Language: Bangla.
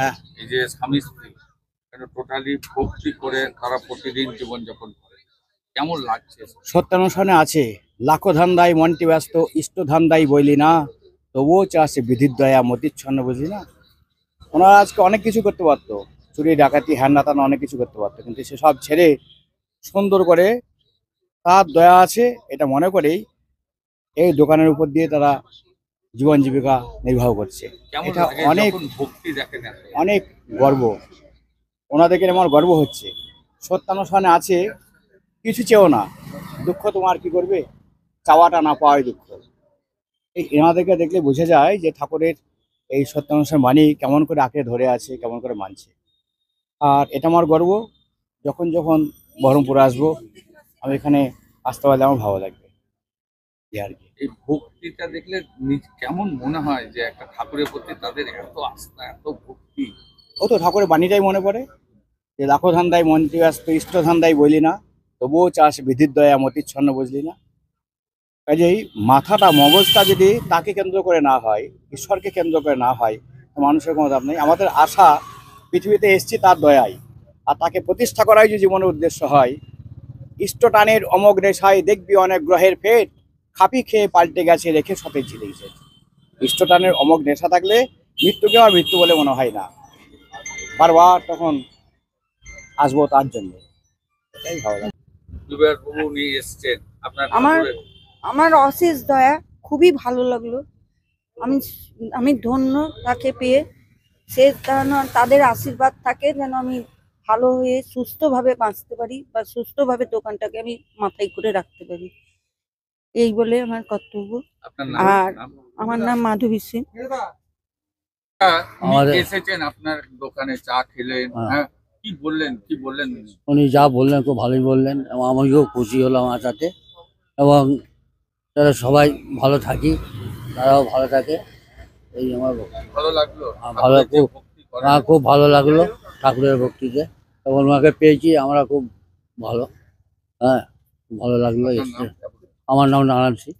হ্যাঁ, এই যে স্বামী স্ত্রী টোটালি ভক্তি করে তারা প্রতিদিন জীবনযাপন করে, কেমন লাগছে? সত্যানুষ্ঠানে আছে। লাখো ধান্দাই মনটি ব্যস্ত, ইষ্ট ধান্দাই বইলি না, তবুও চাষে বিধির দয়া মতিচ্ছন্ন বুঝলি না। ওনারা আজকে অনেক কিছু করতে পারতো, চুরি ডাকাতি হ্যান নাতানো অনেক কিছু করতে পারতো, কিন্তু সেসব ছেড়ে সুন্দর করে তার দয়া আছে এটা মনে করেই এই দোকানের উপর দিয়ে তারা জীবন জীবিকা নির্বাহ করছে। কেমন এটা লাগে অনেক যখন ভক্তি দেখেন এত? অনেক গর্ব, ওনাদেরকে আমার গর্ব হচ্ছে। সত্যানুষ্ঠানে আছে, কিছু চেয়েও না, দুঃখ তোমার কি করবে, চাওয়াটা না পাওয়াই দুঃখ। এই এনাদেরকে দেখলে বোঝা যায় যে ঠাকুরের এই সত্যানুষ্ঠান বাণী কেমন করে আঁকড়ে ধরে আছে, কেমন করে মানছে। আর এটা আমার গর্ব, যখন যখন বহরমপুরে আসবো আমি এখানে আসতে পারলে আমার ভালো লাগবে, এই আর কি। এই ভক্তিটা দেখলে কেমন মনে হয় যে একটা ঠাকুরের প্রতি তাদের এত আস্থা, এত ভক্তি? ও তো ঠাকুরের বাণীটাই মনে পড়ে যে লাখো ধান্দাই মন্ত্রী ব্যস্ত, ইষ্ট ধান্দাই বলি না, তবুও চাষ বিধির দয়া মতিচ্ছন্ন বুঝলি না। কাজেই মাথাটা মগজটা যদি তাকে কেন্দ্র করে না হয়, ঈশ্বরকে কেন্দ্র করে না হয়, তো মানুষের কোনো দাম নেই। আমাদের আশা পৃথিবীতে এসছি তার দয়ায়, আর তাকে প্রতিষ্ঠা করাই যদি জীবনের উদ্দেশ্য হয়। ইষ্টটানের অমোঘ নেশায় দেখবি অনেক গ্রহের পেট, খাপি খেয়ে পাল্টে গেছে রেখে সতেজ ঝিলেছে। ইষ্টটানের অমোঘ নেশা থাকলে মৃত্যুকে আমার মৃত্যু বলে মনে হয় না, বারবার তখন আসবো তার জন্য, এটাই ভালো লাগে। দুবার প্রভু নিয়ে এসছেন আপনার আমার ঠাকুরের। আমার অশেষ দয়া, খুবই ভালো লাগলো। আমি আমি ধন্য তাকে পেয়ে। সে যেন তাদের আশীর্বাদ থাকে যেন আমি ভালো হয়ে সুস্থভাবে বাঁচতে পারি বা সুস্থভাবে দোকানটাকে আমি মাথায় করে রাখতে পারি, এই বলে আমার কর্তব্য। আপনার নাম? আর আমার নাম মাধবী সিং। উনি এসেছেন আপনার দোকানে, চা খেলেন, হ্যাঁ, কি বললেন উনি যা বললেন খুব ভালোই বললেন এবং আমিও খুশি হলাম আসাতে। এবং তারা সবাই ভালো থাকি, তারাও ভালো থাকে, এই আমার ভালো লাগলো? ভালো, ঠাকুরের যে খুব ভক্তি করেন। খুব ভালো লাগলো ঠাকুরের ভক্তিতে, এবং ওনাকে পেয়েছি আমরা খুব ভালো। হ্যাঁ, খুব ভালো লাগলো আপনার এসছে। নাম? আমার নাম নারায়ণ সিং।